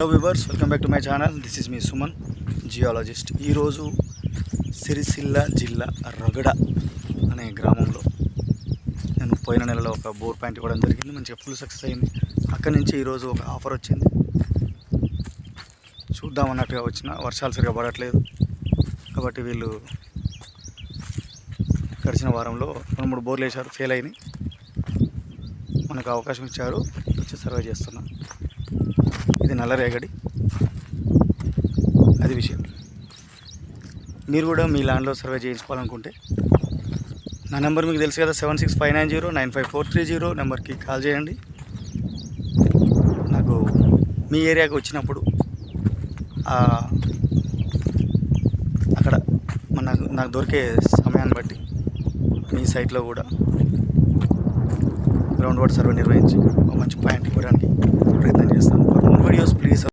Hello viewers, welcome back to my channel. This is me Suman, geologist. ఈరోజు సిరిసిల్ల జిల్లా రగడ అనే గ్రామంలో నేను పోయిన నెలలో ఒక బోర్ పాయింట్ ఇవ్వడం జరిగింది. మంచిగా ఫుల్ సక్సెస్ అయింది. అక్కడి నుంచి ఈరోజు ఒక ఆఫర్ వచ్చింది. చూద్దాం అన్నట్టుగా వచ్చిన వర్షాలు సరిగా పడట్లేదు కాబట్టి వీళ్ళు గడిచిన వారంలో 2-3 బోర్లు వేశారు, ఫెయిల్ అయినాయి. మనకు అవకాశం ఇచ్చారు, వచ్చి సర్వే చేస్తున్నాం. ఇది నల్లరేగడి, అది విషయం. మీరు కూడా మీ ల్యాండ్లో సర్వే చేయించుకోవాలనుకుంటే నా నెంబర్ మీకు తెలుసు కదా, 7659095430 నెంబర్కి కాల్ చేయండి. నాకు మీ ఏరియాకి వచ్చినప్పుడు అక్కడ నాకు దొరికే సమయాన్ని బట్టి మీ సైట్లో కూడా గ్రౌండ్ వాటర్ సర్వే నిర్వహించి ఒక మంచి పాయింట్ ఇవ్వడానికి ప్రయత్నం చేస్తాను. For more videos please